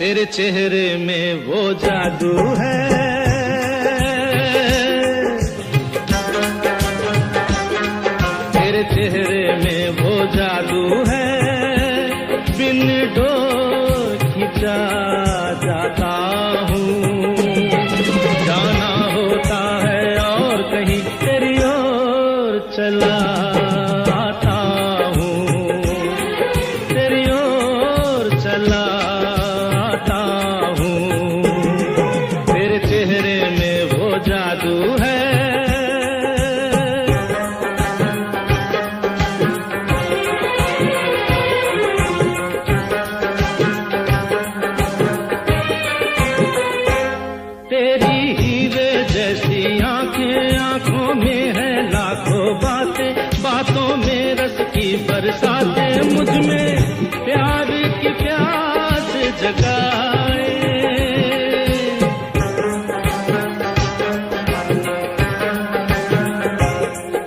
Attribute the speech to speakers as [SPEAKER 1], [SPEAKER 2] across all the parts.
[SPEAKER 1] तेरे चेहरे में वो जादू है, तेरे चेहरे में वो जादू है, बिन डोर खिंचा जाता हूँ। जाना होता है और कहीं तेरी ओर चला आता हूँ, तेरी ओर चला आता हूँ। तेरे चेहरे में वो जादू है। तेरी हीरे जैसी आंखें, आंखों में है लाखों बातें, बातों में रस की बरसातें, मुझ में प्यार की प्यास जगाए।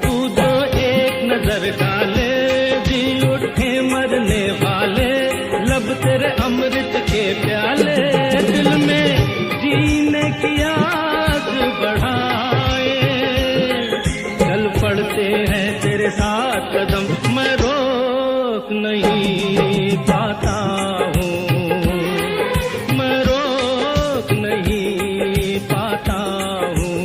[SPEAKER 1] तू जो एक नजर डाले जी उठे मरने वाले, लब तेरे अमृत के प्याले, दिल में जीने की आग बढ़ाए। चल पड़ते हैं तेरे साथ कदम, मैं रोक नहीं पाता हूँ, मैं रोक नहीं पाता हूँ।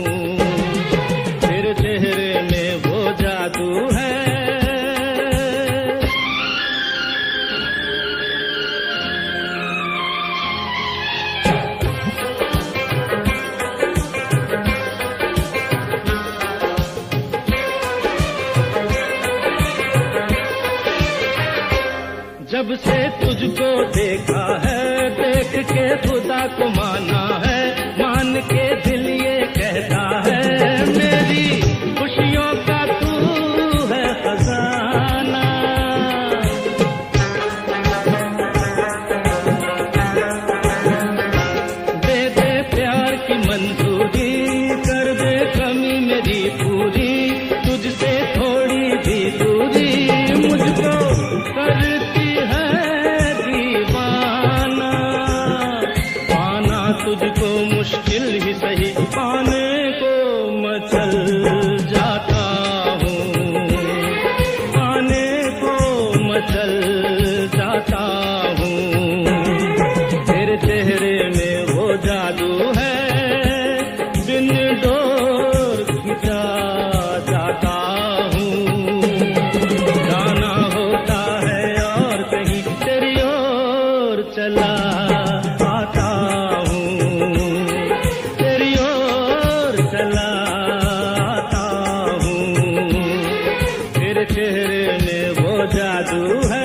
[SPEAKER 1] तेरे चेहरे में वो जादू है। जब से तुझको देखा है, देख के खुदा को माना है, मान के दिल ये कहता है, मेरी खुशियों का तू है खजाना। दे दे प्यार की मंजूरी, कर दे कमी मेरी पूरी, तुझसे थोड़ी भी दूरी मुझको करती तुझको मुश्किल ही सही, पाने को मचल जाता हूँ, पाने को मचल जाता हूँ। तेरे चेहरे में वो जादू है, बिन डोर खिंचा जाता हूँ। जाना होता है और कहीं तेरी ओर चला आता हूँ, तेरी ओर चला आता हूँ। तेरे चेहरे में वो जादू है।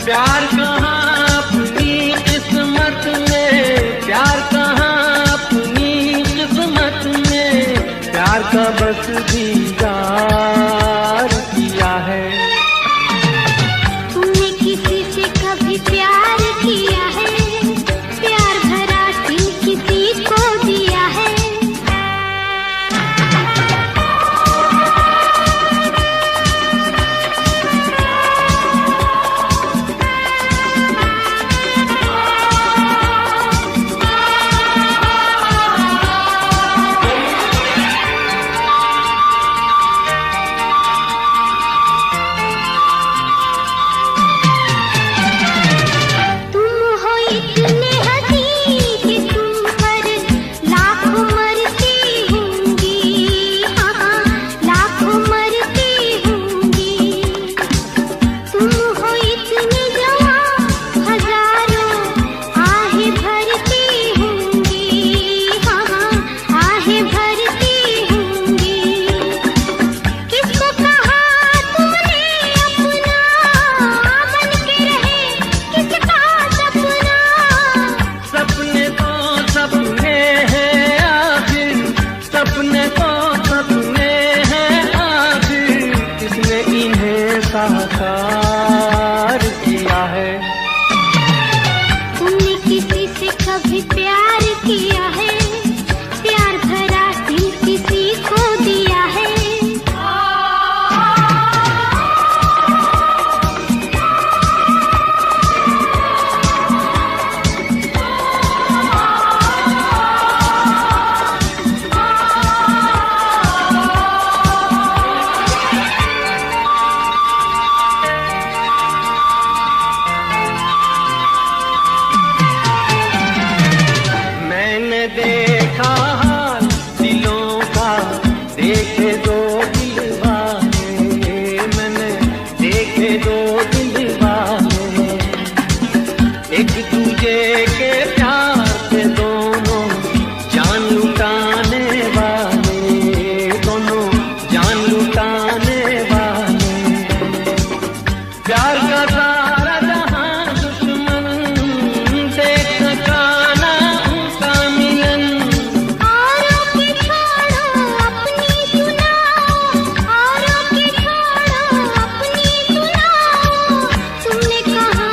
[SPEAKER 1] प्यार कहाँ अपनी किस्मत में, प्यार कहाँ अपनी किस्मत में, प्यार का बस दीदार किया है।
[SPEAKER 2] तुमने किसी से कभी प्यार किया है, प्यार भरा दिल किसी को दिया है। कभी प्यार किया है, प्यार भरा दिल किसी को दिया है।
[SPEAKER 3] मैंने देखा हाल दिलों का, देखे दो दिल वाले, मैंने देखे दो दिल वाले, एक दूजे के प्यार से दोनों जान लुटाने वाले, दोनों जान लुटाने वाले। प्यार का सारा जहां दुश्मन देख सका ना उनका मिलन।
[SPEAKER 2] औरों की छोड़ो अपनी सुनाओ, औरों की छोड़ो अपनी सुनाओ, तुमने कहा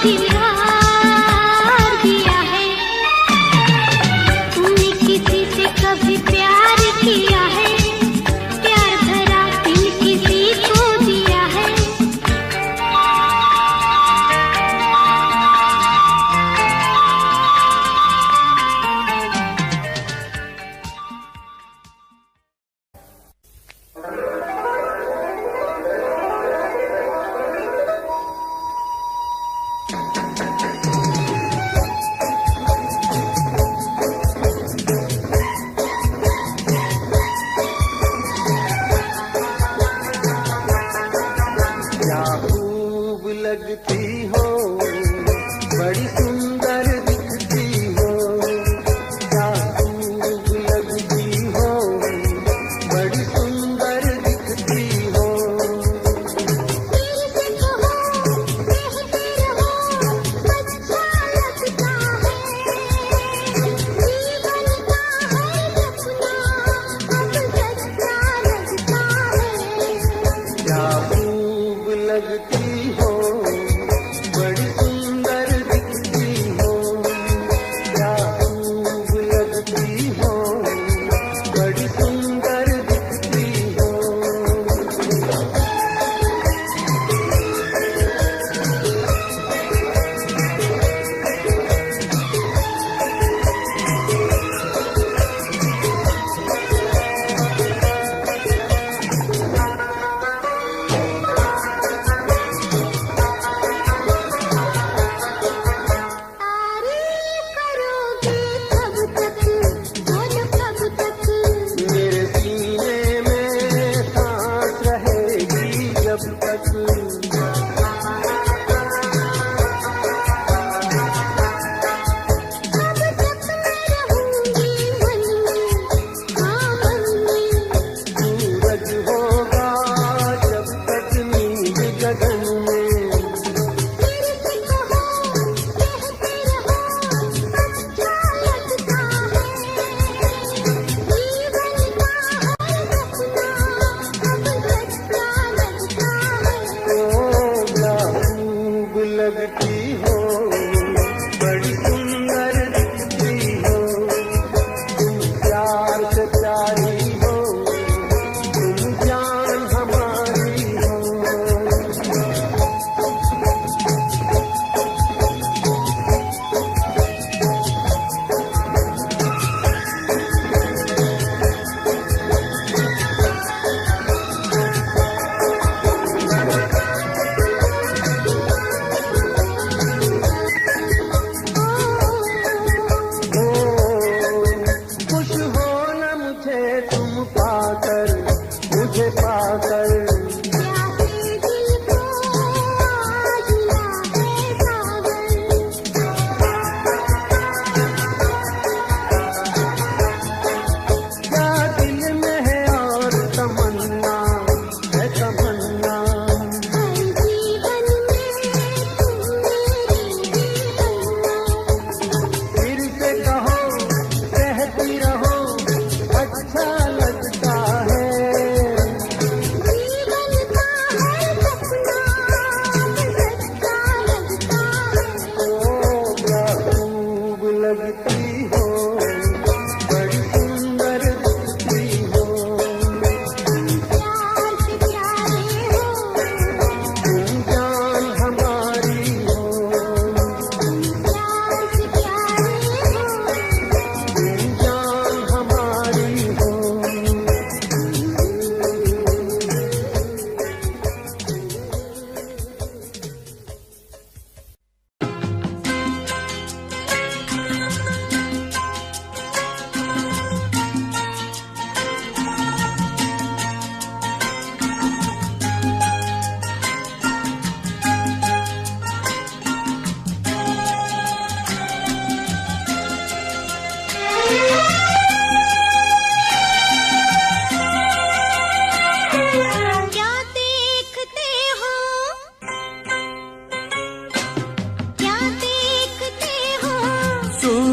[SPEAKER 2] दिलदार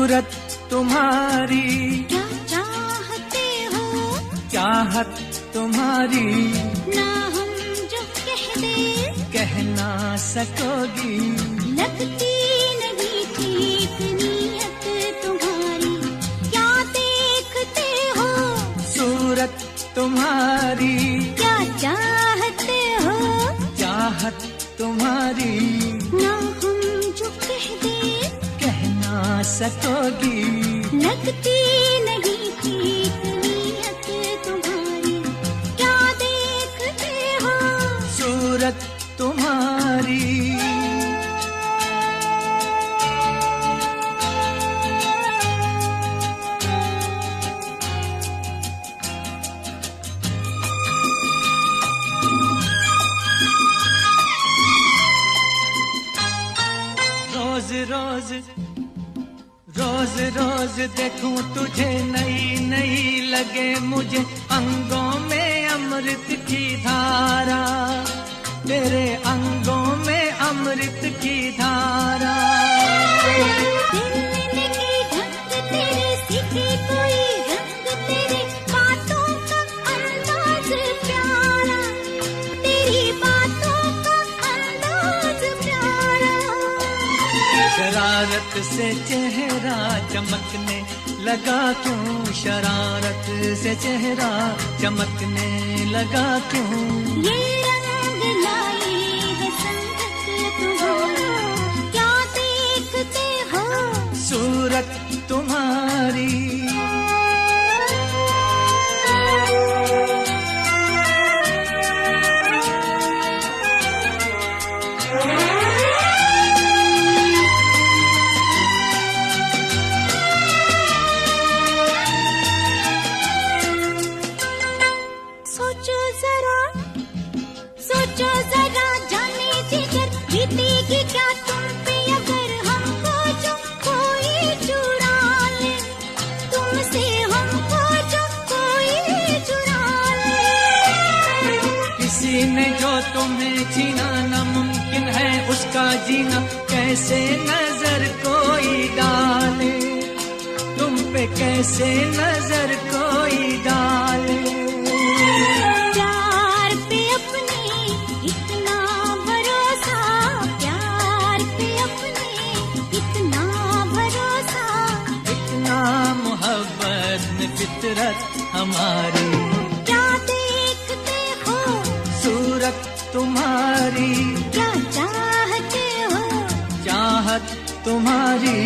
[SPEAKER 3] सूरत तुम्हारी
[SPEAKER 2] क्या चाहते हो,
[SPEAKER 3] चाहत तुम्हारी
[SPEAKER 2] ना हम जो कह दे
[SPEAKER 3] कह ना सकोगी।
[SPEAKER 2] लगती नहीं ठीक नीयत तुम्हारी, क्या देखते हो,
[SPEAKER 3] सूरत तुम्हारी
[SPEAKER 2] क्या चाहते हो,
[SPEAKER 3] चाहत तुम्हारी
[SPEAKER 2] ना हम जो कह दे
[SPEAKER 3] कह ना सकोगी।
[SPEAKER 2] लगती नहीं ठीक नीयत तुम्हारी, क्या देखते हो,
[SPEAKER 3] सूरत तुम्हारी रोज रोज रोज रोज देखूं तुझे नई नई लगे मुझे अंगों में अमृत की धारा, तेरे अंगों में अमृत की धारा।
[SPEAKER 2] मिलने की ढंग तेरे, सीखे कोई रंग तेरे, बातों का अंदाज प्यारा, तेरी बातों का अंदाज प्यारा।
[SPEAKER 3] शरारत से चेहरा चमकने लगा क्यों, शरारत से चेहरा चमकने लगा क्यों।
[SPEAKER 2] ये रंग लाई है संगत तुम्हारी, क्या देखते हो,
[SPEAKER 3] सूरत तुम्हारी
[SPEAKER 2] सोचो जरा जाने जिगर, बीतेगी क्या तुम पे अगर हमको जो कोई चुरा ले, तुमसे हमको जो कोई चुरा ले।
[SPEAKER 3] किसी ने जो तुम्हें छीना नामुमकिन है उसका जीना, कैसे नजर कोई डाले, तुम पे कैसे नजर कोई डाले।
[SPEAKER 2] प्यार पे अपने इतना भरोसा, प्यार पे अपने इतना भरोसा,
[SPEAKER 3] इतना मोहब्बत में फितरत हमारी।
[SPEAKER 2] क्या देखते हो,
[SPEAKER 3] सूरत तुम्हारी
[SPEAKER 2] क्या चाहते हो,
[SPEAKER 3] चाहत तुम्हारी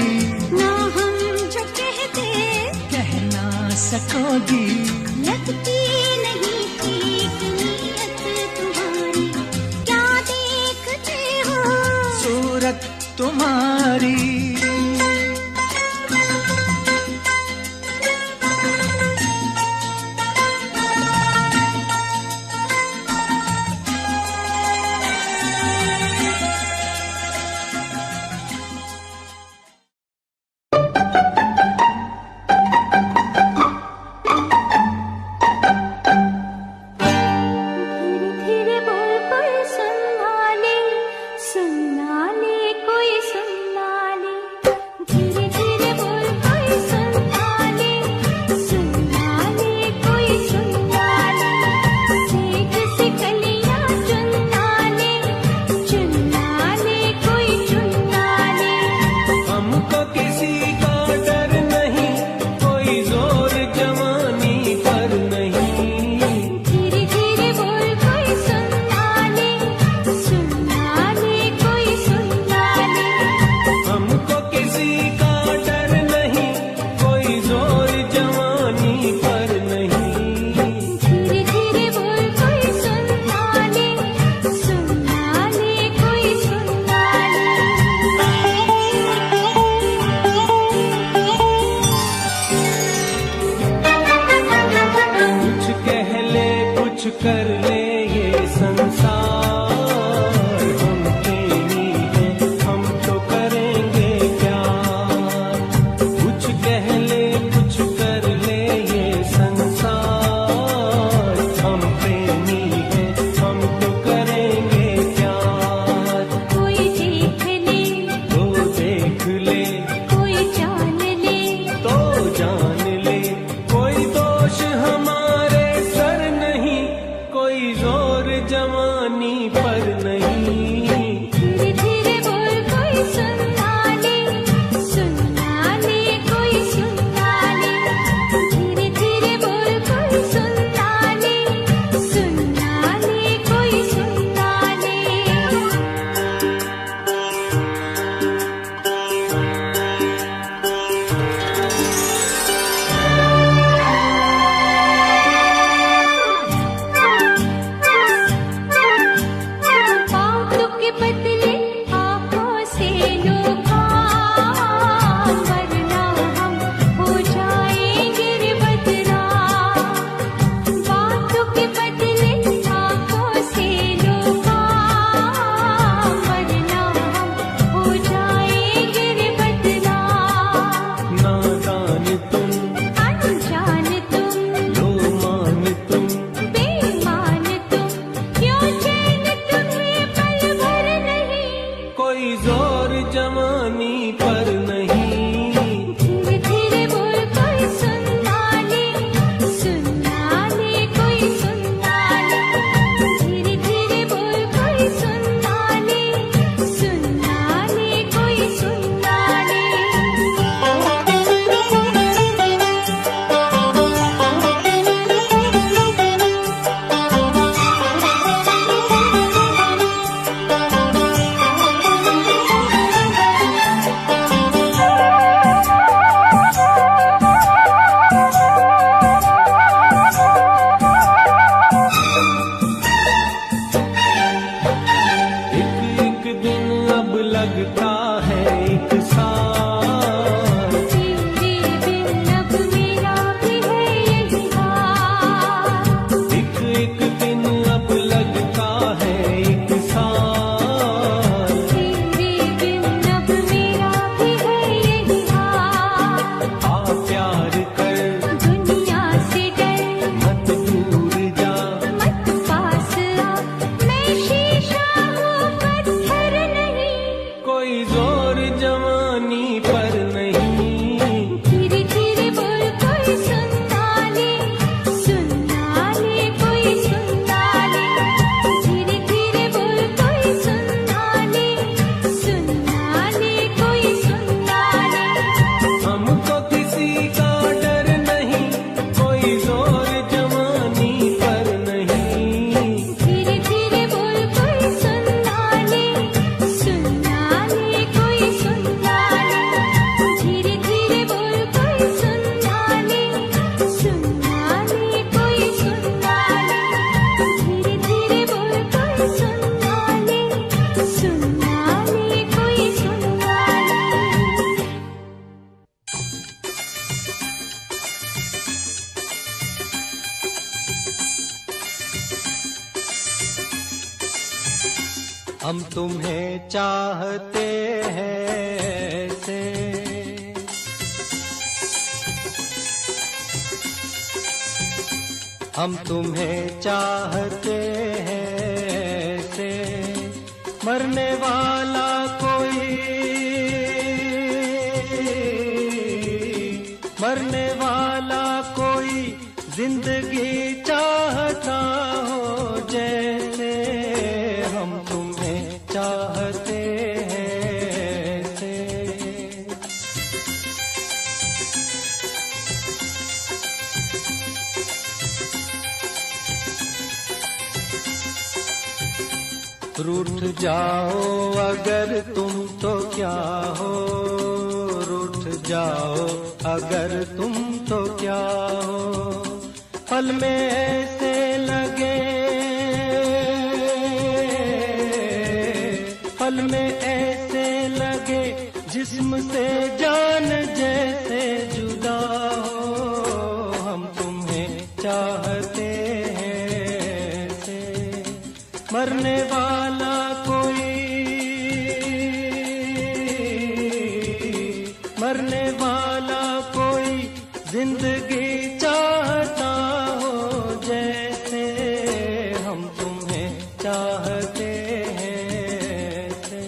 [SPEAKER 2] ना हम जो कहते
[SPEAKER 3] कह ना सकोगी।
[SPEAKER 2] लगती नहीं ठीक नीयत तुम्हारी, क्या देखते हो,
[SPEAKER 3] सूरत तुम्हारी
[SPEAKER 2] धीरे धीरे बोल कोई सुनना ले, सुनना ले कोई सुनना ले, धीरे धीरे बोल कोई सुनना ले, सुनना ले कोई सुनना ले, सीख से कलियां चुनना ले, चुनना ले कोई चुनना ले।
[SPEAKER 3] हमको किसी का डर नहीं, कोई जोर जवानी पर नहीं।
[SPEAKER 2] धीरे धीरे बोल कोई सुनना ले, सुनना ले कोई सुनना ले।
[SPEAKER 3] हमको किसी का डर नहीं, कोई जोर जवानी पर नहीं।
[SPEAKER 2] धीरे धीरे बोल कोई सुनना ले, सुनना ले कोई सुनना ले।
[SPEAKER 3] कुछ कह ले कुछ कर ले ये संसार, हम प्रेमी हैं हम तो करेंगे प्यार। कुछ कह ले कुछ कर ले ये संसार, हम प्रेमी हैं हम तो करेंगे प्यार।
[SPEAKER 2] कोई देख ले,
[SPEAKER 3] वो देख ले
[SPEAKER 2] कोई जान ले,
[SPEAKER 3] हम तुम्हें चाहते हैं ऐसे, हम तुम्हें चाहते हैं ऐसे, मरने वाला कोई, मरने वाला कोई जिंदगी चाहता हो जैसे, हम तुम्हें चाहते हैं ऐसे। रूठ जाओ अगर तुम तो क्या हो, रूठ जाओ अगर तुम तो क्या हो, पल में ऐसे लगे, पल में ऐसे लगे जिस्म से जान जैसे जुदा हो, हम तुम्हें चाहते हैं ऐसे, मरने वाला कोई, मरने वाला कोई जिंदगी चाहता हो जैसे, हम तुम्हें चाहते हैं ऐसे।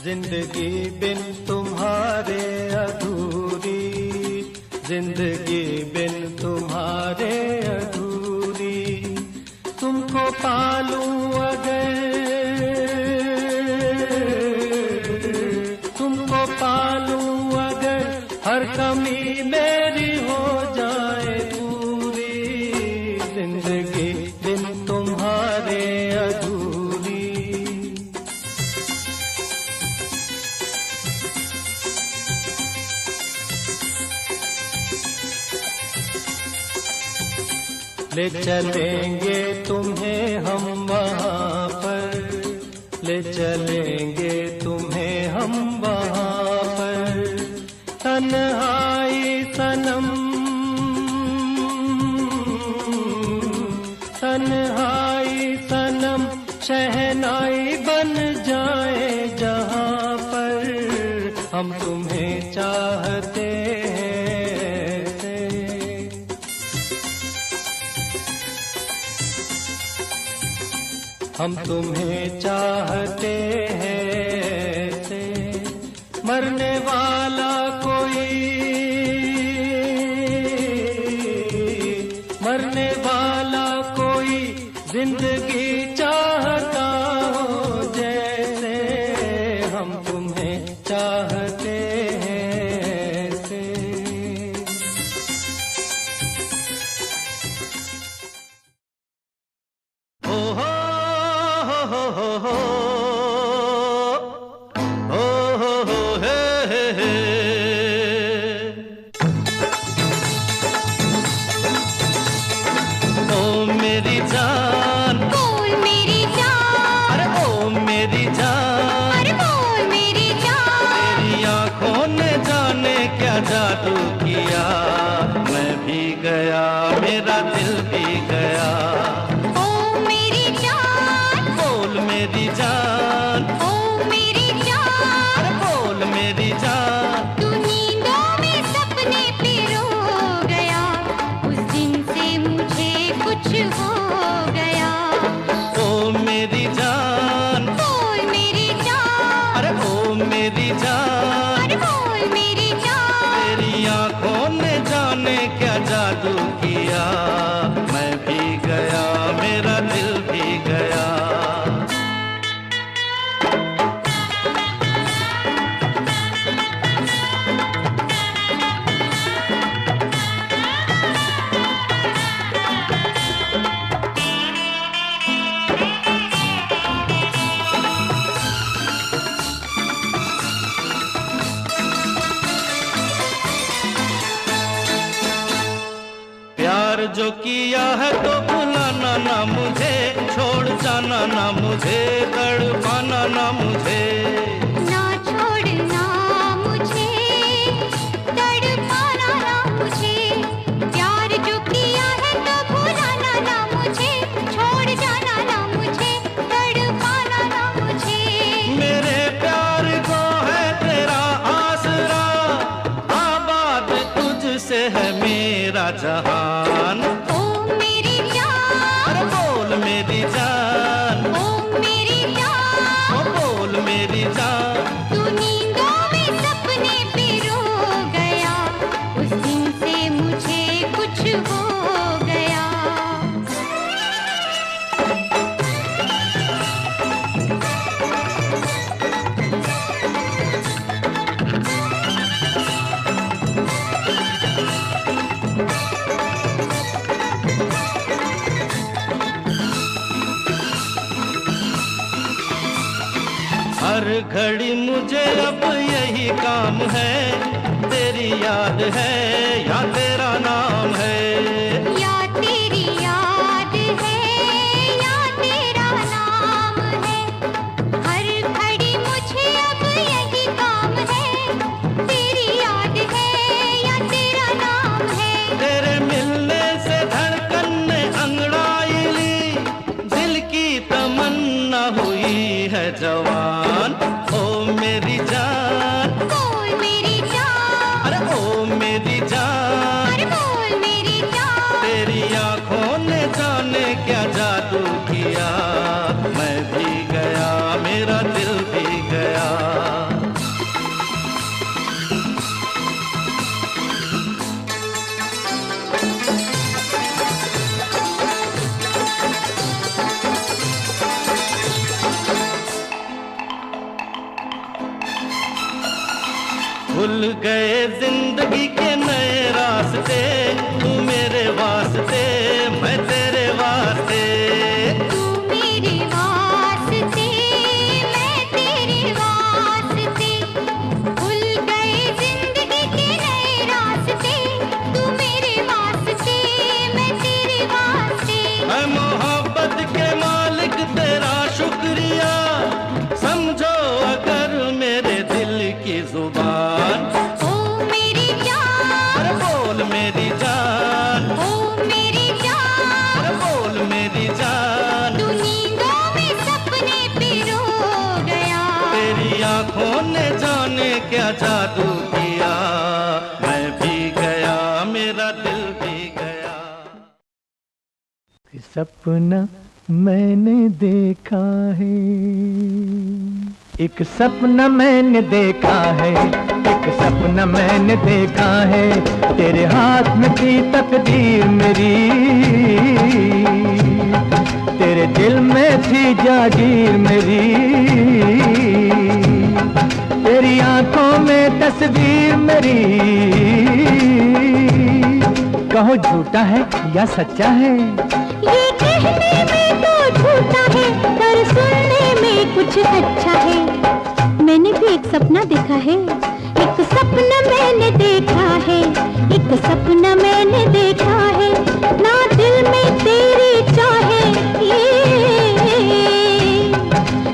[SPEAKER 3] जिंदगी बिन तुम्हारे अधूरी, जिंदगी बिन तुम्हारे अधूरी, तुमको पालूं अगर, तुमको पालूं अगर हर कमी मेरी हो जाए पूरी, जिंदगी बिन तुम्हारे अधूरी। ले चलेंगे तुम्हें हम वहाँ पर, ले चलेंगे तुम्हें हम वहाँ पर, तन्हाई सनम, तन्हाई सनम शहनाई बन जाए जहाँ पर, हम तुम्हें चाहते हैं ऐसे। हम तुम्हें चाहते हैं ऐसे, मरने वाला कोई, मरने वाला कोई जिंदगी चाहता हो जैसे, हम तुम्हें चाहते हैं ऐसे। ओ हो मेरी जान,
[SPEAKER 2] बोल मेरी जान,
[SPEAKER 3] अरे ओ मेरी जान,
[SPEAKER 2] अरे बोल मेरी जान,
[SPEAKER 3] तेरी आंखों ने जाने क्या जादू किया, मैं भी गया मेरा दिल भी गया।
[SPEAKER 2] ओ मेरी जान,
[SPEAKER 3] बोल मेरी जान,
[SPEAKER 2] ओ मेरी जान,
[SPEAKER 3] अरे बोल मेरी जान,
[SPEAKER 2] तू नींदों में सपने पिरो गया, उस दिन से मुझे कुछ हो गया।
[SPEAKER 3] ओ मेरी जान,
[SPEAKER 2] बोल मेरी जान,
[SPEAKER 3] अरे ओ मेरी जान,
[SPEAKER 2] अरे बोल मेरी जान,
[SPEAKER 3] तेरी आंखों ने जाने क्या जादू किया, मैं भी गया मेरा दिल भी गया। प्यार जो किया है तो भुलाना ना मुझे, छोड़ जा
[SPEAKER 1] जाना ना मुझे, तड़पाना ना मुझे।
[SPEAKER 2] ना छोड़ना मुझे, तड़पाना ना मुझे। प्यार जो किया है तो भुलाना ना मुझे, छोड़ जाना ना मुझे, तड़पाना ना मुझे।
[SPEAKER 1] मेरे प्यार को है तेरा आसरा, आबाद तुझसे है मेरा जहान।
[SPEAKER 2] ओ मेरी जान,
[SPEAKER 1] अरे बोल मेरी जान,
[SPEAKER 2] ओ मेरी जान।
[SPEAKER 1] ओ बोल मेरी जान।
[SPEAKER 2] तू नींदों में सपने पिरो गया, उस दिन से मुझे कुछ हो गया।
[SPEAKER 1] हर घड़ी मुझे अब यही काम है, तेरी याद है या तेरा नाम है।
[SPEAKER 2] या तेरी याद है या तेरा नाम है, हर घड़ी मुझे अब यही काम है। तेरी याद है या तेरा नाम है।
[SPEAKER 1] तेरे मिलने से धड़कन ने अंगड़ाई ली, दिल की तमन्ना हुई है जवान। ओ मेरी जान,
[SPEAKER 2] बोल मेरी जान,
[SPEAKER 1] अरे ओ मेरी जान।
[SPEAKER 2] अरे बोल मेरी जान।
[SPEAKER 1] तेरी आंखों ने जाने क्या जादू किया, मैं भी गया मेरा दिल भी गया। खुल गए जिंदगी के नए रास्ते, तू मेरे वास्ते मैं तेरे वास्ते।
[SPEAKER 2] तू मेरे वास्ते मैं तेरे वास्ते, खुल गए जिंदगी के नए रास्ते। तू मेरे वास्ते मैं तेरे वास्ते।
[SPEAKER 1] मैं मोहब्बत के मालिक तेरा शुक्रिया, समझो अगर मेरे दिल की जुबान।
[SPEAKER 2] ओ मेरी जान,
[SPEAKER 1] अरे बोल मेरी जान,
[SPEAKER 2] ओ मेरी जान।
[SPEAKER 1] अरे बोल मेरी जान।
[SPEAKER 2] तू नींदों में सपने पिरो गया,
[SPEAKER 1] तेरी आंखों ने जाने क्या जादू किया, मैं भी गया मेरा दिल भी गया।
[SPEAKER 4] सपना मैंने देखा है, एक सपना मैंने देखा है, एक सपना मैंने देखा है। तेरे हाथ में थी तकदीर मेरी, तेरे दिल में थी जागीर मेरी। तेरी आंखों में तस्वीर मेरी, कहो झूठा है या सच्चा है।
[SPEAKER 2] ये कहने में तो झूठा है, पर सुनने में कुछ अच्छा है। मैंने भी एक सपना देखा है, एक सपना मैंने देखा है, एक सपना मैंने देखा है। ना दिल में तेरी चाहे ये,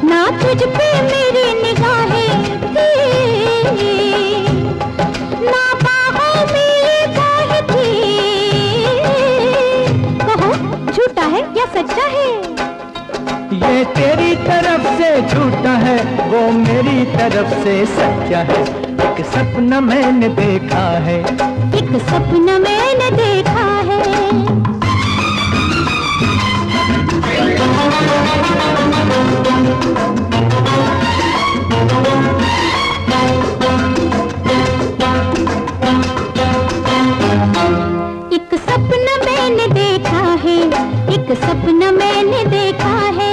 [SPEAKER 2] ना तुझ पे मेरी निगाहें थी, ना बाहों में ये बाहें थी। कहो झूठा है या सच्चा है।
[SPEAKER 4] ये तेरी तरफ से झूठा है, वो मेरी तरफ से सच्चा है। एक सपना मैंने देखा है,
[SPEAKER 2] एक सपना मैंने देखा है। एक सपना मैंने देखा है, एक सपना मैंने देखा है।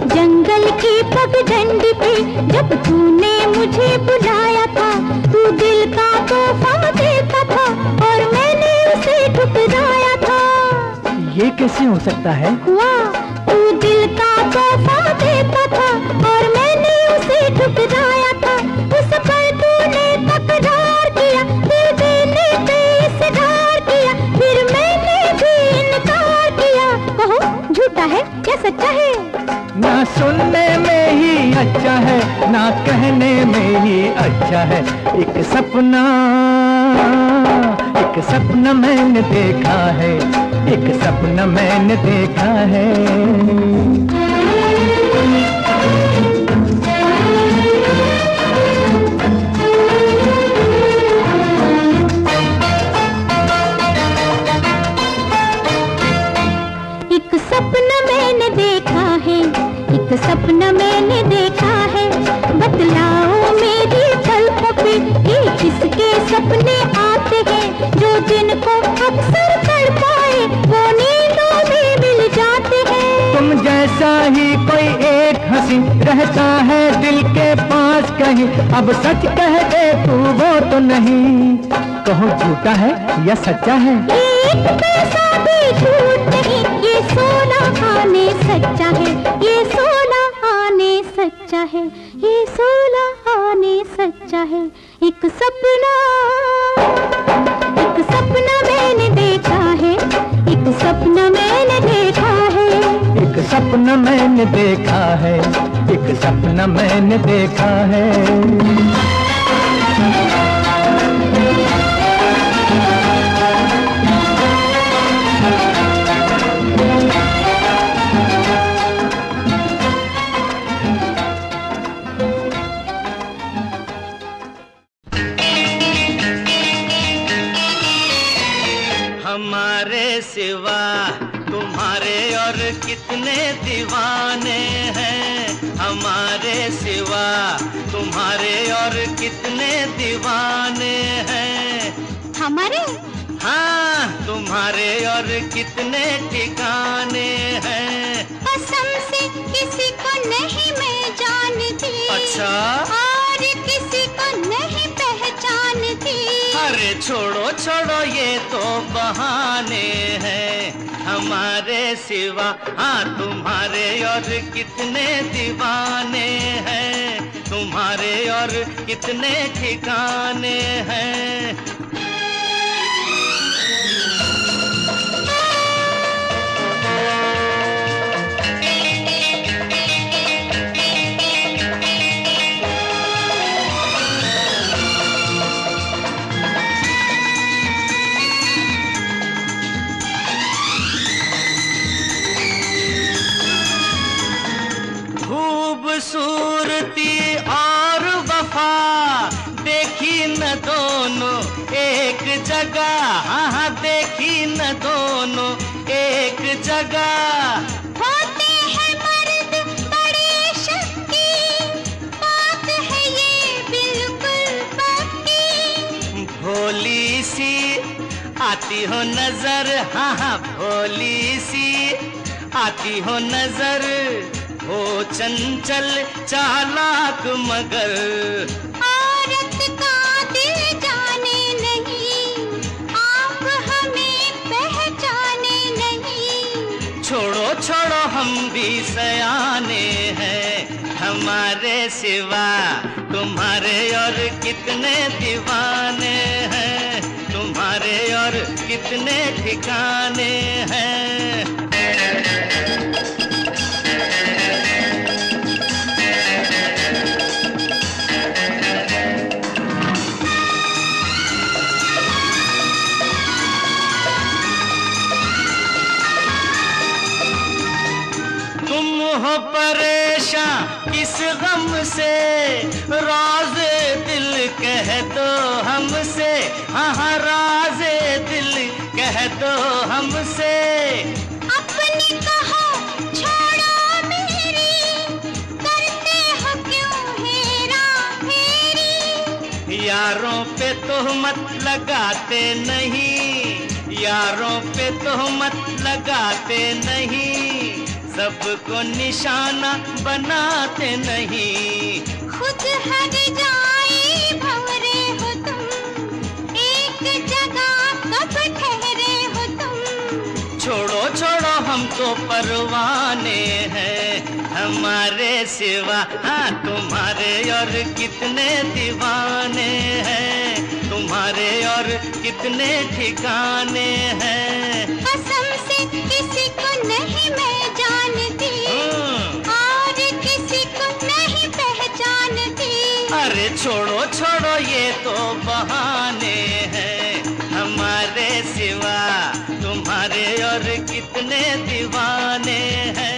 [SPEAKER 2] जंगल की पगडंडी पे जब तूने मुझे बुलाया था, तू दिल का तोहफा देता था और मैंने उसे ठुकराया था।
[SPEAKER 4] ये कैसे हो सकता है।
[SPEAKER 2] हुआ, तू दिल का तोहफा देता था और मैंने उसे ठुकराया था। उस पर तूने तकरार किया, दिल देने पे इसरार किया, फिर मैंने भी इनकार किया। कहो झूठा है या सच्चा है।
[SPEAKER 4] ना सुनने में ही अच्छा है, ना कहने में ही अच्छा है। एक सपना मैंने देखा है, एक सपना मैंने देखा है।
[SPEAKER 2] एक सपना मैंने देखा है, एक सपना मैंने देखा है। बतलाओ मेरी पलकों पे ये किसके सपने आते हैं, जो जिनको अक्सर तड़पाए वो नींदों में मिल जाते हैं।
[SPEAKER 4] तुम जैसा ही कोई एक हंसी रहता है दिल के पास कहीं, अब सच कह दे तू वो तो नहीं, कहो झूठा है या सच्चा है।
[SPEAKER 2] एक पैसा भी झूठ नहीं, ये सोना आने सच्चा है, ये सोना आने सच्चा है, ये सोना आने सच्चा है। एक सपना मैंने देखा है, एक सपना मैंने देखा है।
[SPEAKER 4] एक सपना मैंने देखा है, एक सपना मैंने देखा है।
[SPEAKER 1] हमारे सिवा तुम्हारे और कितने दीवाने हैं, हमारे सिवा तुम्हारे और कितने दीवाने हैं।
[SPEAKER 2] हमारे?
[SPEAKER 1] हाँ, तुम्हारे और कितने ठिकाने हैं।
[SPEAKER 2] कसम से किसी को नहीं मैं जानती।
[SPEAKER 1] अच्छा?
[SPEAKER 2] और किसी को नहीं पहचानती।
[SPEAKER 1] अरे छोड़ो छोड़ो ये तो बहाने हैं, हमारे सिवा हाँ तुम्हारे और कितने दीवाने हैं, तुम्हारे और कितने ठिकाने हैं। खूबसूरती और वफा देखी न दोनों एक जगह, हाँ देखी न दोनों एक जगह।
[SPEAKER 2] होते हैं मर्द बड़े शक्की, बात है ये बिल्कुल पक्की।
[SPEAKER 1] भोली सी आती हो नजर, हाँ हाँ भोली सी आती हो नजर, हो चंचल चालाक मगर।
[SPEAKER 2] औरत का दिल जाने नहीं, आप हमें पहचाने नहीं।
[SPEAKER 1] छोड़ो छोड़ो हम भी सयाने हैं, हमारे सिवा तुम्हारे और कितने दीवाने हैं, तुम्हारे और कितने ठिकाने हैं। हो परेशान किस गम से, राज़े दिल कह दो हमसे, हाँ हाँ राज़े दिल कह दो हमसे।
[SPEAKER 2] अपनी कहो छोड़ो मेरी, करते हो क्यों हेरा फेरी।
[SPEAKER 1] यारों पे तोहमत लगाते नहीं, यारों पे तोहमत लगाते नहीं, सबको निशाना बनाते नहीं।
[SPEAKER 2] खुद हट जाए भंवरे हो तुम, एक जगह कब ठहरे हो तुम।
[SPEAKER 1] छोड़ो छोड़ो हम तो परवाने हैं, हमारे सिवा हाँ तुम्हारे और कितने दीवाने हैं, तुम्हारे और कितने ठिकाने हैं।
[SPEAKER 2] कसम से किसी को नहीं मैं जानती, और
[SPEAKER 1] छोड़ो छोड़ो ये तो बहाने हैं, हमारे सिवा तुम्हारे और कितने दीवाने हैं।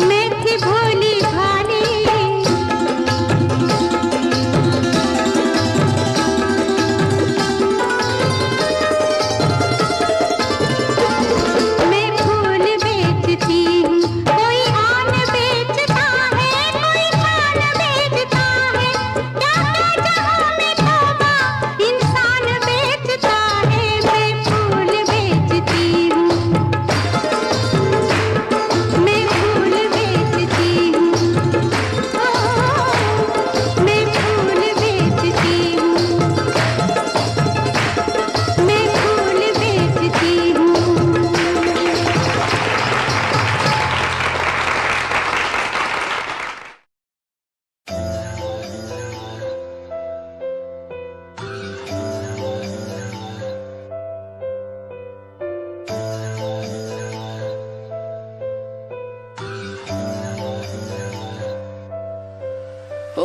[SPEAKER 2] मैं थी भोली भाली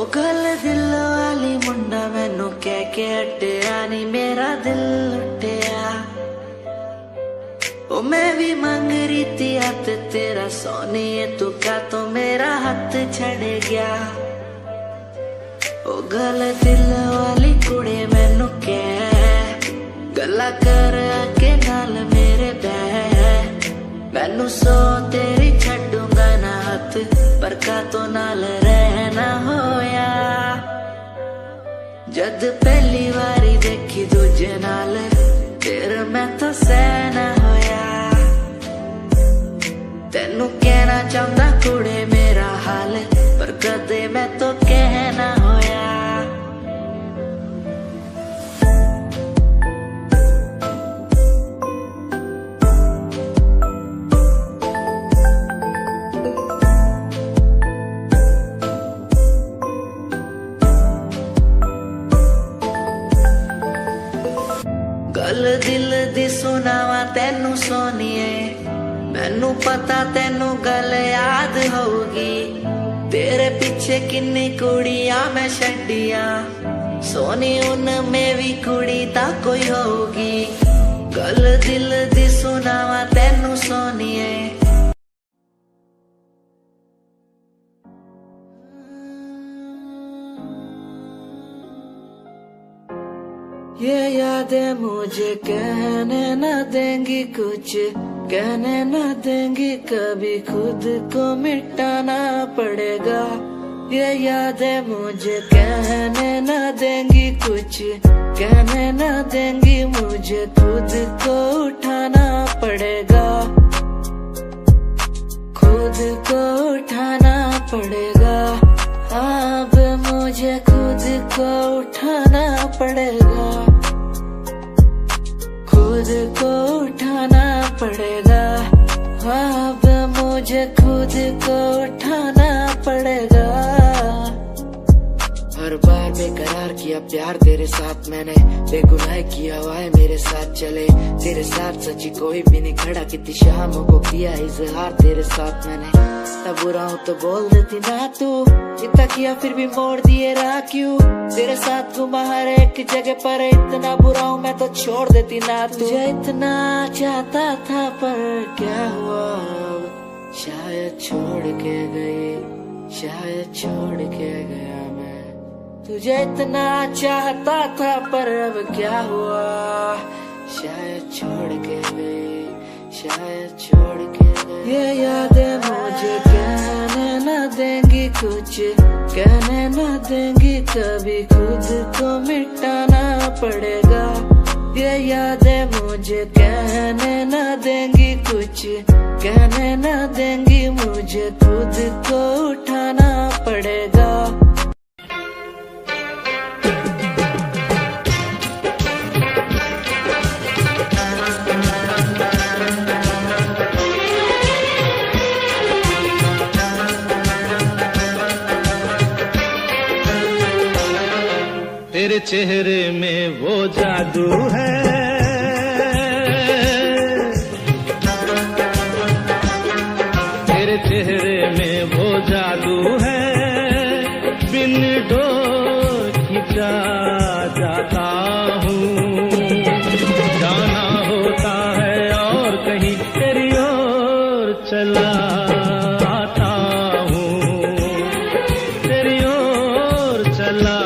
[SPEAKER 5] ओ गल दिल वाली मुंडा मैनू कह के हटिया नी मेरा दिल लुटिया ओ मैं भी मांग रही थी हाथ तेरा सोनिए तू क्या तो मेरा हाथ छड़ गया ओ गल दिल वाली कुड़े मैनू कह गल्ला कर के नाल मेरे बह मैनू सो तेरी छड्डूंगा ना हाथ पर का तो नाल रहना होया जद पहली बारी देखी दूजे नाल फिर मैं तो सहना होया तेनू कहना चाहता कुड़े मेरा हाल पर कदे मैं तो कहना होया गल दिल दी सुनावा तेनू सोनिए मैनू पता तेनू गल याद होगी तेरे पीछे किन्नी कुड़ियां मैं छड्डियां सोनी उनमें भी कुड़ी ता कोई होगी गल दिल दी सुनावा तेनू सोनिए ये यादें मुझे कहने न देंगी कुछ कहने न देंगी कभी खुद को मिटाना पड़ेगा ये यादें मुझे कहने न देंगी कुछ कहने न देंगी मुझे खुद को उठाना पड़ेगा खुद को उठाना पड़ेगा अब मुझे खुद को उठाना पड़ेगा खुद को उठाना पड़ेगा अब मुझे खुद को उठाना पड़ेगा हर बार बेकरार किया प्यार तेरे साथ मैंने बेगुनाह किया वाए मेरे साथ चले तेरे साथ सच्ची कोई भी नहीं खड़ा कितनी शामों को किया इजहार तेरे साथ मैंने तब बुरा हूँ तो बोल देती ना तू इतना किया फिर भी मोड़ दिए राह क्यों तेरे साथ घुमा हर एक जगह पर इतना बुरा हूँ मैं तो छोड़ देती ना तुझे इतना चाहता था पर क्या हुआ शायद छोड़ के गई शायद छोड़ के गया मैं तुझे इतना चाहता था पर अब क्या हुआ शायद छोड़ के गई शायद छोड़ के गई ये यादें मुझे कहने न देंगी कुछ कहने न देंगी कभी खुद को मिटाना पड़ेगा ये यादें मुझे कहने न देंगी कुछ कहने न देंगी मुझे खुद को उठाना पड़ेगा
[SPEAKER 1] तेरे चेहरे में वो जादू है तेरे चेहरे में वो जादू है बिन डोर खिंचा जाता हूँ जाना होता है और कहीं तेरी ओर चला आता हूँ तेरी ओर चला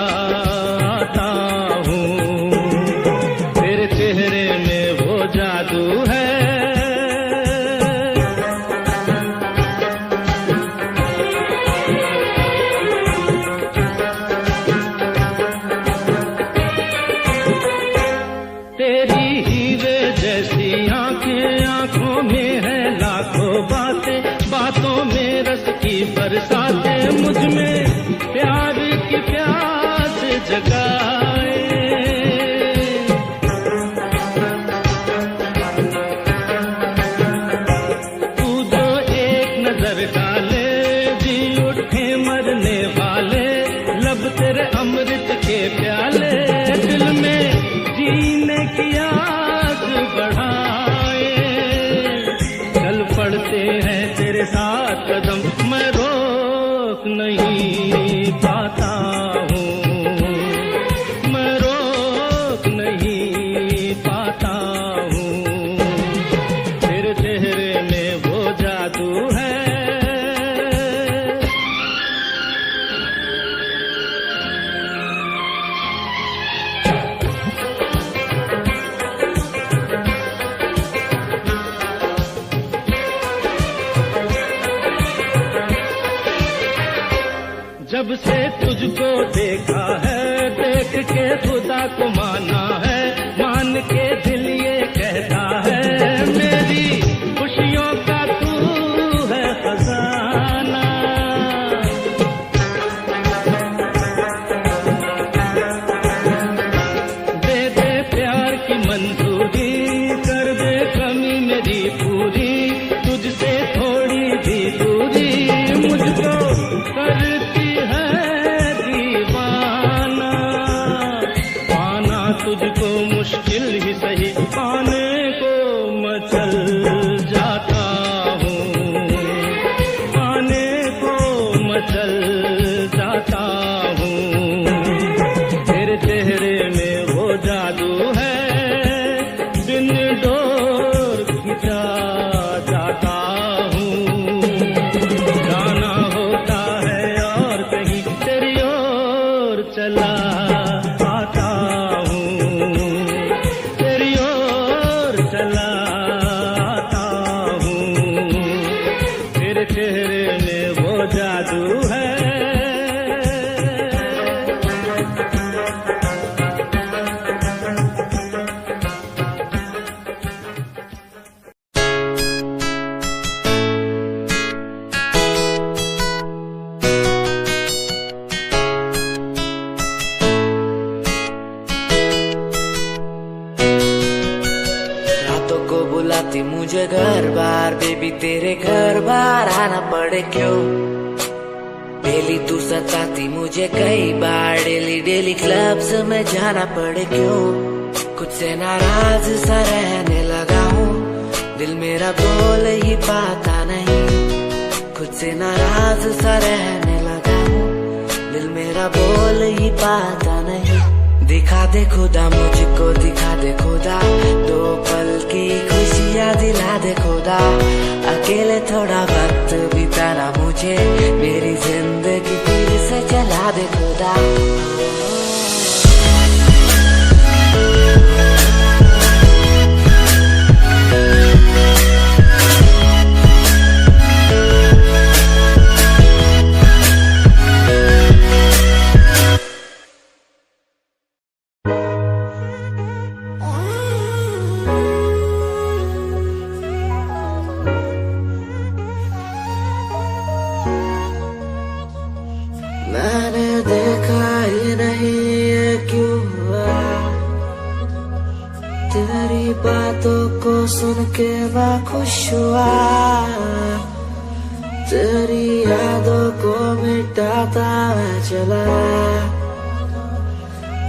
[SPEAKER 1] जब से तुझको देखा है, देख के खुदा को माना है, मान के दिल ये कहता है, मेरी खुशियों का तू है खजाना। दे दे प्यार की मंजूरी, कर दे कमी मेरी पूरी, तुझसे थोड़ी भी दूरी मुझको करती है दीवाना। पाना तुझको मुश्किल ही सही, पाने को मचल जाता हूँ, पाने को मचल जाता हूँ। तेरे चेहरे में वो जादू है, बिन डोर खिंचा जाता हूँ। जाना होता है और कहीं तेरी ओर चला आता हूँ, तेरी ओर चला आता हूँ। तेरे चेहरे में वो जादू है।
[SPEAKER 5] रातों को बुलाती मुझे घर बार, बेबी तेरे घर बार आना पड़े क्यों? डेली तू सताती मुझे कई बार, डेली डेली क्लब्स में जाना पड़े क्यों? खुद से नाराज सा रहने लगा हूँ, दिल मेरा बोल ही पाता नहीं। खुद से नाराज सा रहने लगा हूँ, दिल मेरा बोल ही पाता नहीं। दिखा दे खुदा मुझको, दिखा दे खुदा, दो पल की खुशियाँ दिला दे खुदा। अकेले थोड़ा वक्त बिताना मुझे, मेरी जिंदगी फिर से चला दे खुदा। मैंने देखा ही नहीं ये क्यों हुआ, तेरी बातों को सुन के मैं खुश हुआ। तेरी यादों को मिटाता मैं चला,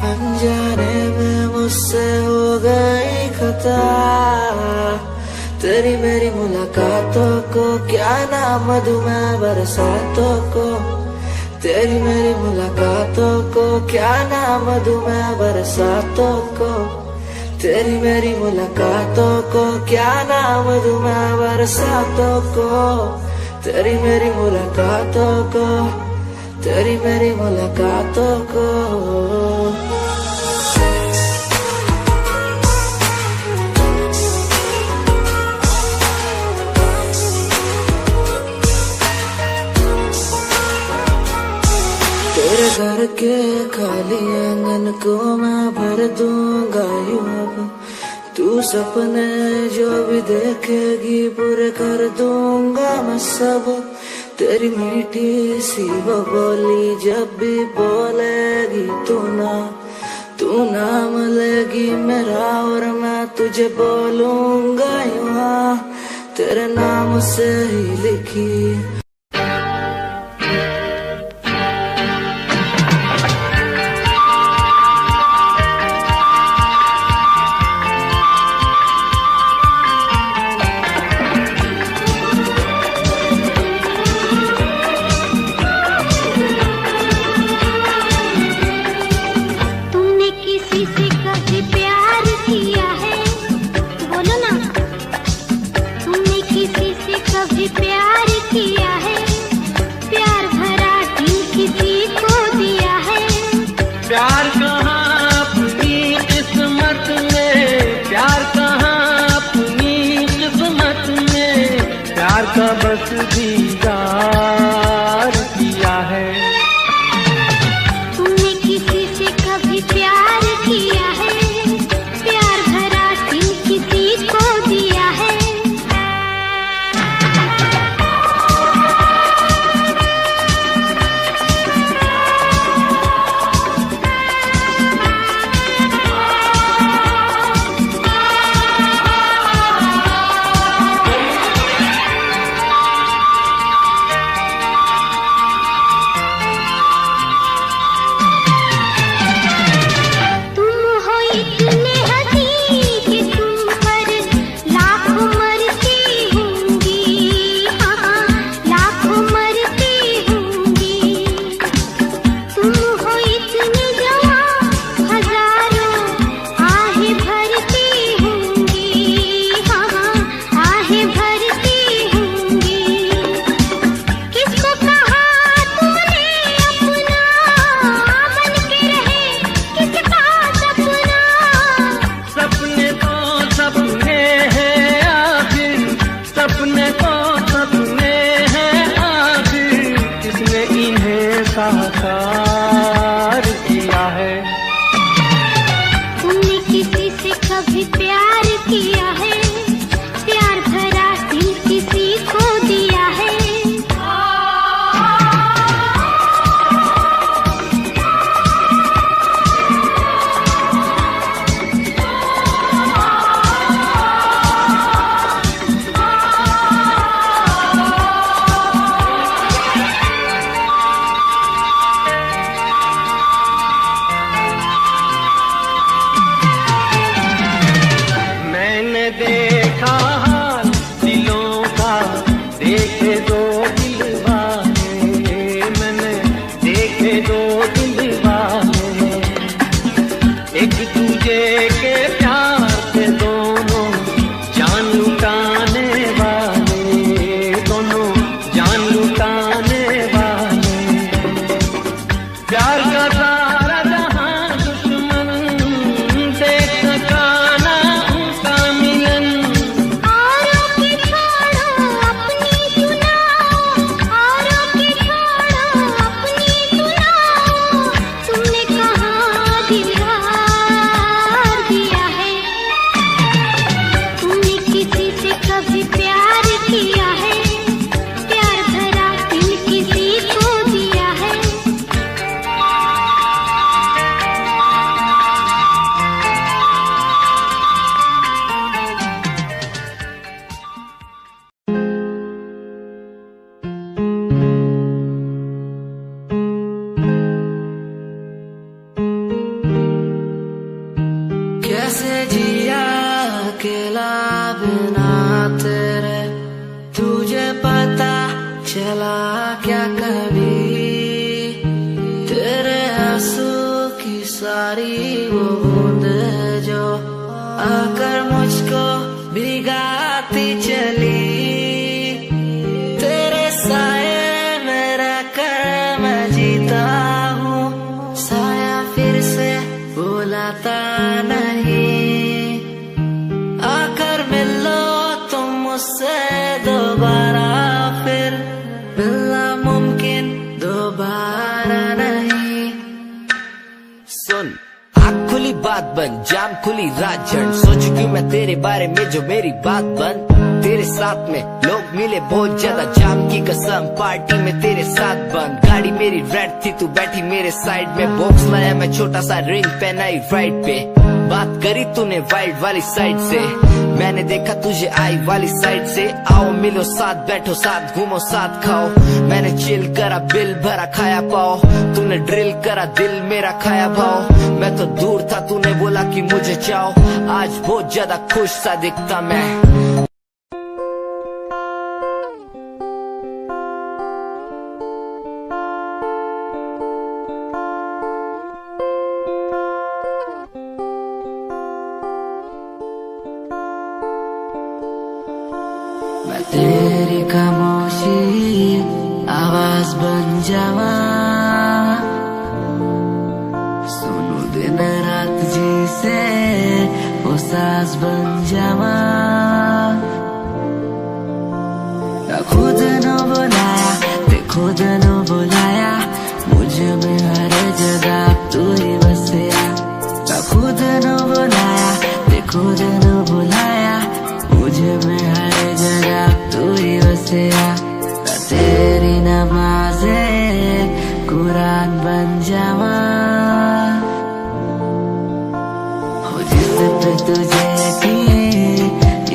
[SPEAKER 5] अनजाने में मुझसे हो गई खता। तेरी मेरी मुलाकातों को क्या नाम दूं मैं बरसातों को, तेरी मेरी मुलाकातों को क्या नाम दूं मैं बरसातों को। तेरी मेरी मुलाकातों को क्या नाम दूं मैं बरसातों को। तेरी मेरी मुलाकातों को, तेरी मेरी मुलाकातों को। तेरे घर के खाली आंगन को मैं भर दूंगा यूं अब, तू सपने जो भी देखेगी पूरे कर दूंगा मैं सब। तेरी मीठी सी वो बोली जब भी बोलेगी तू नाम लेगी मेरा और मैं तुझे बोलूंगा यूं, तेरे नाम से ही लिखी।
[SPEAKER 2] कभी प्यार किया कभी प्यार किया है, प्यार भरा दिल किसी को दिया है।
[SPEAKER 3] मैंने देखा हाल दिलों का, देखे दो दिल वाले, मैंने देखे दो दिल वाले, एक दूजे के प्यार से दोनों जान लुटाने वाले, दोनों जान लुटाने वाले। प्यार का सारा जहां दुश्मन देख सका ना उनका मिलन।
[SPEAKER 2] औरों की छोड़ो अपनी सुनाओ, औरों की छोड़ो अपनी सुनाओ, तुमने कहाँ दीवार दिया है, तुमने किसी से कभी प्यार किया है, प्यार भरा दिल किसी को दिया है।
[SPEAKER 5] कैसे जिया अकेला बिना तेरे, तुझे पता चला क्या कभी, तेरे आंसू की सारी वो बूंद जो आकर मुझको भिगाती चली, तेरे साए में रहकर मैं जीता हूँ, साया फिर से बुलाता नहीं, आकर मिलो तुम मुझसे दोबारा, फिर मिलना मुमकिन दोबारा नहीं।
[SPEAKER 6] सुन, आँख खुली बात बन, जाम खुली रात जन, सोच क्यों मैं तेरे बारे में जो मेरी बात बन, तेरे साथ में लोग मिले बहुत ज्यादा, जाम की कसम पार्टी में तेरे साथ बंद, गाड़ी मेरी रेड थी तू बैठी मेरे साइड में, बॉक्स लाया मैं छोटा सा रिंग पहनाई राइट पे, बात करी तूने वाइड वाली साइड से, मैंने देखा तुझे आई वाली साइड से, आओ मिलो साथ बैठो साथ घूमो साथ खाओ, मैंने चिल करा बिल भरा खाया पाओ, तूने ड्रिल करा दिल मेरा खाया भाव, मैं तो दूर था तूने बोला कि मुझे चाहो, आज बहुत ज्यादा खुश सा दिखता मैं।
[SPEAKER 5] मैं तेरी खामोशी आवाज बन जावा, सुनू दिन रात जी से वो साज बन जावा, ना खुद न बुलाया ते खुद न बुलाया, मुझे में हर जगह तू ही बसिया, ना खुद न बुलाया ते खुद न बुलाया, मुझे में हर जगह तू ही बसिया, तेरी नमाज़े कुरान बन जावा, हो जिस पे तुझे यकीन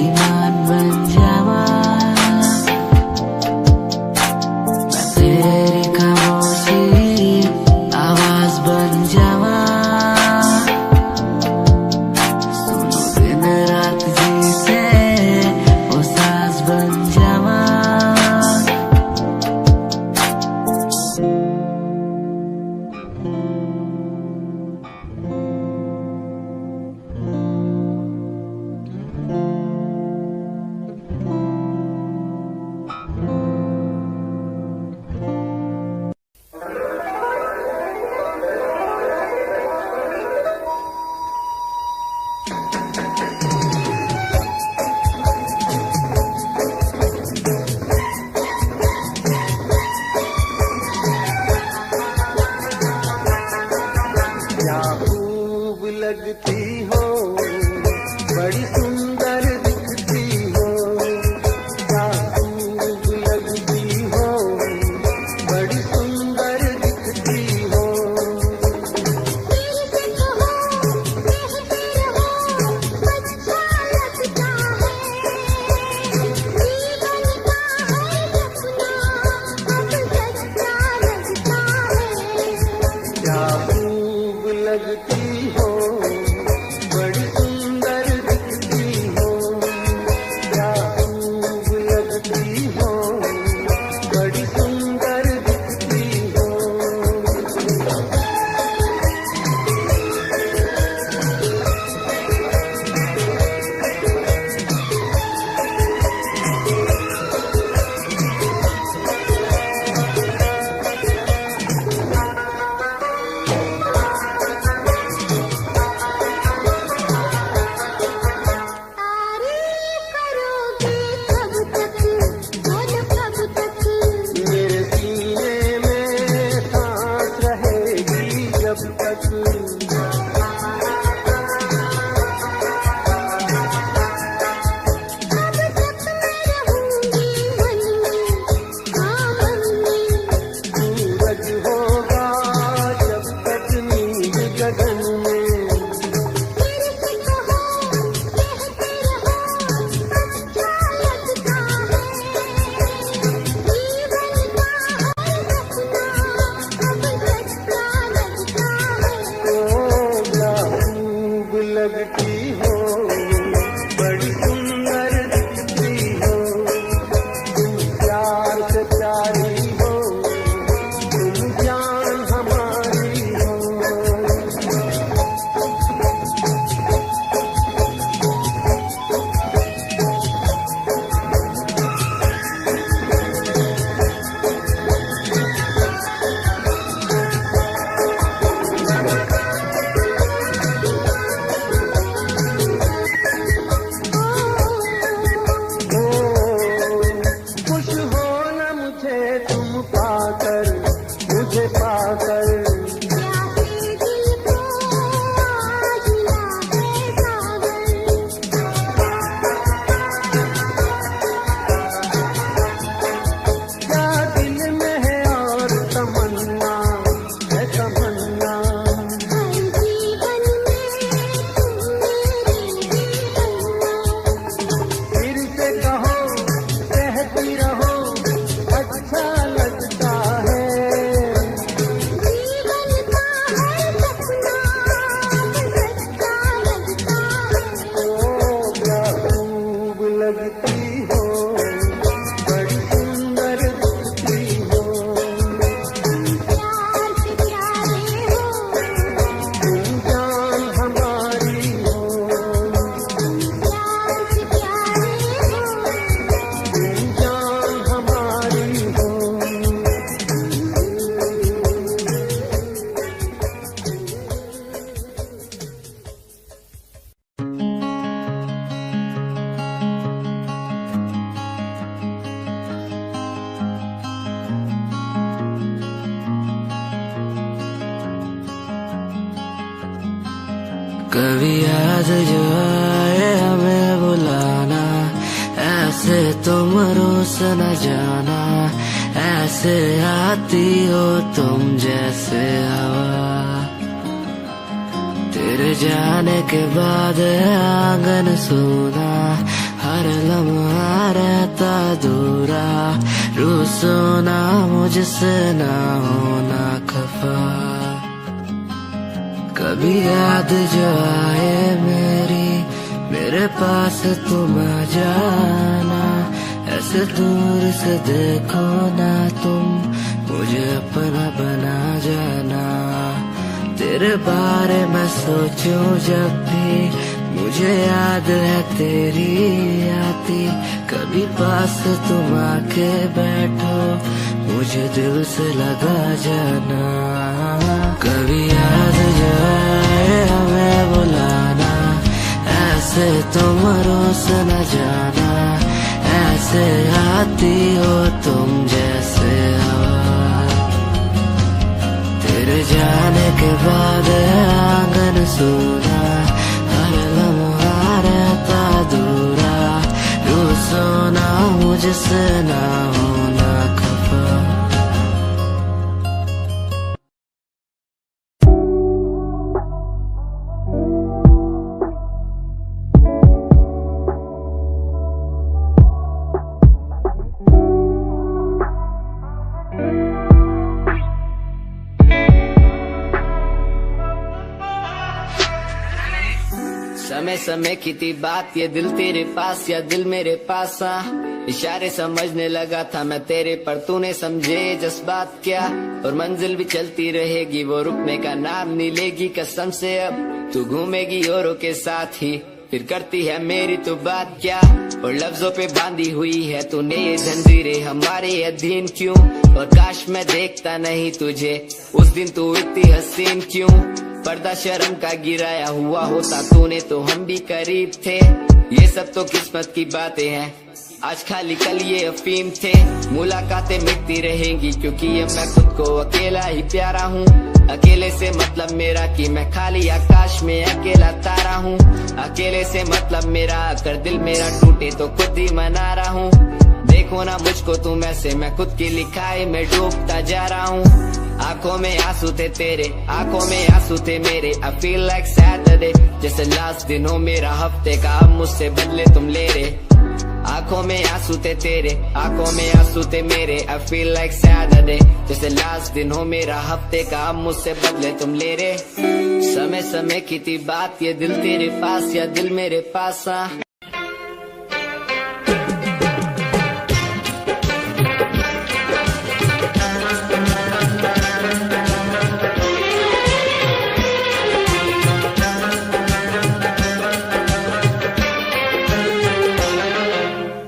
[SPEAKER 5] ईमान बन जावा, मैं तेरी खामोशी आवाज बन जावा, सुनो दिन रात जी से वो साज बन जावा।
[SPEAKER 3] बड़ी सुंदर दिखती हो, क्या खूब लगती हो, बड़ी सुंदर दिखती हो।
[SPEAKER 2] दिल से कहो कहते रहो अच्छा लगता है, जीवन का हर सपना अब सच्चा लगता है।
[SPEAKER 3] क्या खूब लगती हो, बड़ी सुंदर दिखती हो, क्या खूब लगती हो, बड़ी सुंदर दिखती हो।
[SPEAKER 2] तारीफ करोगे कब तक, बोलो कब तक,
[SPEAKER 3] मेरे सीने में सांस रहेगी जब तक,
[SPEAKER 2] कब तक मैं रहूंगी मन में, हाँ मन में।
[SPEAKER 3] सूरज होगा जब तक नींद गगन में।
[SPEAKER 2] फिर से कहो कहते रहो अच्छा लगता है, जीवन का हर सपना अब सच्चा लगता है।
[SPEAKER 3] ओ क्या खूब लगती हो, बड़ी सुंदर दिखती हो, तुम प्यार से प्यारी हो, तुम जान हमारी हो। खुश हो न मुझे तुम पाकर, मुझे पाकर,
[SPEAKER 2] प्यासे दिल को आज मिला है सागर,
[SPEAKER 3] क्या दिल में है और तमन्ना है तमन्ना।
[SPEAKER 2] हर जीवन में तुम मेरे ही बनना।
[SPEAKER 3] फिर से कहो कहती रहो अच्छा लगता है,
[SPEAKER 2] जीवन का हर सपना अब सच्चा लगता है।
[SPEAKER 3] ओ क्या खूब लगती हो, बड़ी सुंदर दिखती हो,
[SPEAKER 2] प्यार से प्यारे हो,
[SPEAKER 3] तुम जान हमारी हो,
[SPEAKER 2] प्यार से प्यारे हो,
[SPEAKER 3] तुम जान हमारी हो।
[SPEAKER 5] कभी याद जो आए हमें बुलाना, ऐसे तुम रोस न जाना, ऐसे आती हो तुम जैसे हवा। तेरे जाने के बाद है आंगन सूना, हर लम्हा रहता दूरा, रूसो ना मुझसे ना होना खफा। कभी याद जो आए मेरे पास तुम आ जाना, ऐसे दूर से देखो ना तुम, मुझे अपना बना जाना। तेरे बारे में सोचूं जब भी, मुझे याद है तेरी आती। कभी पास तुम आके बैठो, मुझे दिल से लगा जाना। कभी याद जो आए हमें बुलाना, ऐसे तुम रोस न जाना, ऐसे आती हो तुम जैसे हवा। तेरे जाने के बाद आंगन सूना, हर लम्हा मुझसे ना होना खफा।
[SPEAKER 6] समय समय की थी बात, ये दिल तेरे पास या दिल मेरे पास आ। इशारे समझने लगा था मैं तेरे, पर तूने समझे जज्बात क्या। और मंजिल भी चलती रहेगी, वो रुकने का नाम नहीं लेगी कसम से। अब तू घूमेगी औरों के साथ ही, फिर करती है मेरी तो बात क्या। और लफ्जों पे बांधी हुई है तूने ये जंजीरें हमारे अधीन क्यों। और काश मैं देखता नहीं तुझे उस दिन, तू इतनी हसीन क्यों। पर्दा शर्म का गिराया हुआ होता तूने तो हम भी करीब थे। ये सब तो किस्मत की बातें हैं, आज खाली कल ये अफीम थे। मुलाकातें मिटती रहेंगी क्योंकि ये मैं खुद को अकेला ही प्यारा हूँ। अकेले से मतलब मेरा कि मैं खाली आकाश में अकेला तारा हूँ। अकेले से मतलब मेरा अगर दिल मेरा टूटे तो खुद ही मना रहा हूँ। देखो ना मुझको तुम ऐसे, मैं खुद की लिखाई में डूबता जा रहा हूँ। आंखों में आंसू थे तेरे, आंखों में आंसू थे मेरे। I feel like Saturday, जैसे लास्ट दिन हो मेरा हफ्ते का, अब मुझसे बदले तुम ले रहे। आंखों में आंसू थे तेरे, आंखों में आंसू थे मेरे। I feel like Saturday, जैसे लास्ट दिन हो मेरा हफ्ते का, अब मुझसे बदले तुम ले रहे। समय समय की थी बात, ये दिल तेरे पास या दिल मेरे पास आ।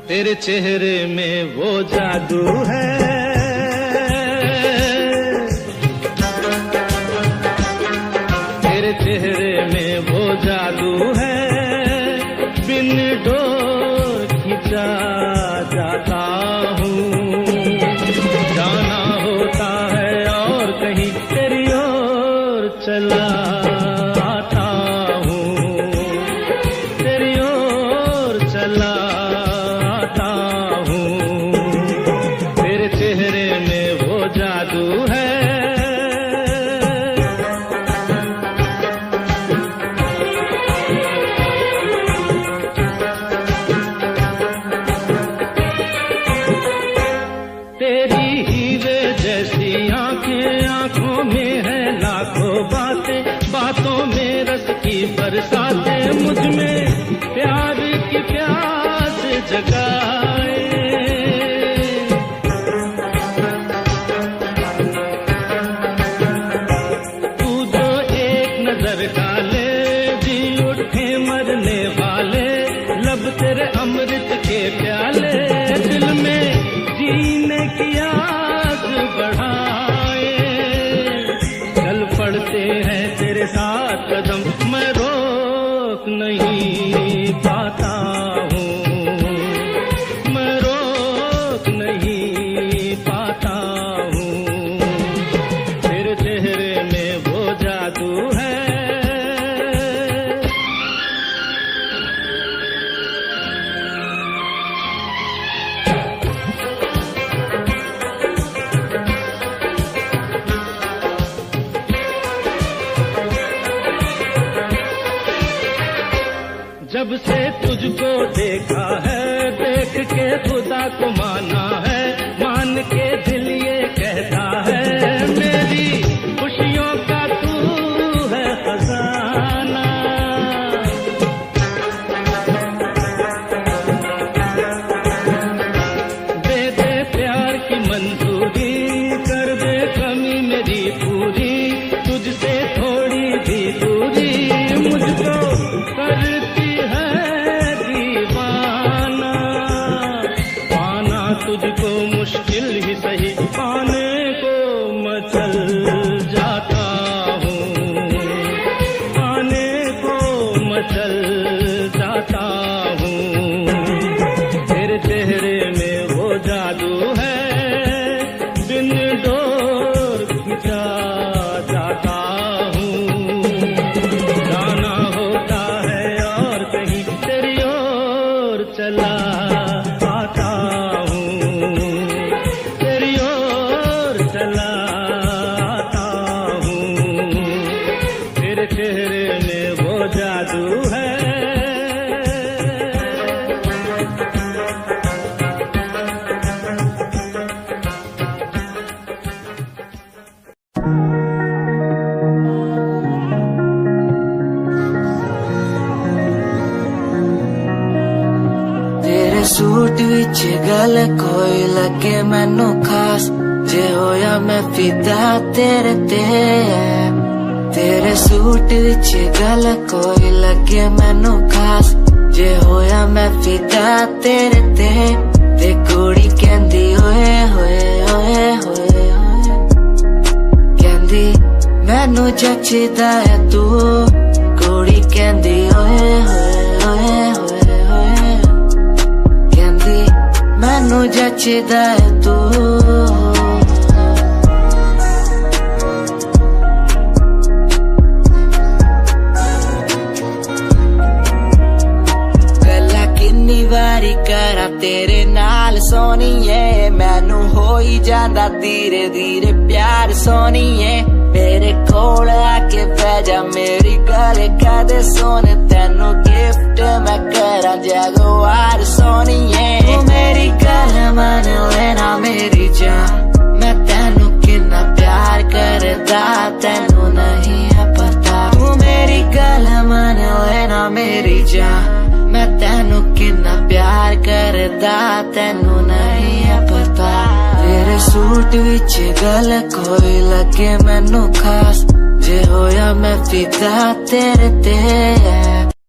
[SPEAKER 1] तेरे चेहरे में वो जादू है, तेरे चेहरे में वो जादू है। बिन डोर खिंचा जाता हूँ, जाना होता है और कहीं तेरी ओर चला आता हूँ, तेरी ओर चला जादू है। तेरी हीरे जैसी आंखें, आंखों में है लाखों बातें, बातों में रस की बरसातें। मुझ में प्यार की प्यास जगाए, डाले जी उठे मरने वाले, लब तेरे अमृत के प्याले। दिल में जीने की आस बढ़ाए, चल पड़ते हैं तेरे साथ कदम, मैं रोक नहीं पाता हूँ, मैं रोक नहीं पाता हूँ। तेरे चेहरे में वो जादू है। जब से तुझको देखा है, देख के खुदा को माना है, मान के दिल ये कहता है, मेरी खुशियों का तू है खजाना। दे दे प्यार की मंजूरी, कर दे कमी मेरी पूरी, तुझसे थोड़ी भी दूरी मुझको करती तुझको मुश्किल ही सही, जादू है।
[SPEAKER 5] तेरे सूट विच गल कोई लगे मैनू खास, जे होया मैं फिदा तेरे ते। तेरे सूट विच गल कोई लगे मैनू खास, जे होया मैं फिदा तेरे ते। ते कुड़ी कहंदी ओए होए ओए होए ओए, कहंदी मैनू जचदा है तू। कुड़ी कहंदी ओए होए ओए होए ओए, कहंदी मैनू जचदा है तू। वारी करा तेरे नाल सोनीए, मैनू हो ही जांदा धीरे धीरे प्यार सोनीए। मेरे कोल आके पै जा मेरी गल कदे सोने, तेनू गिफ्ट मैं करा जगवार सोनीए। तू मेरी गल मन लेना मेरी जान, मैं तेनू कितना प्यार करदा तेनू नहीं है पता। तू मेरी गल मन लेना मेरी जान, मैं तेनू कितना प्यार करदा तेनू नहीं है पता। तेरे सूट विच गल कोई लगे मैनू खास, जे होया मैं फिदा तेरे ते।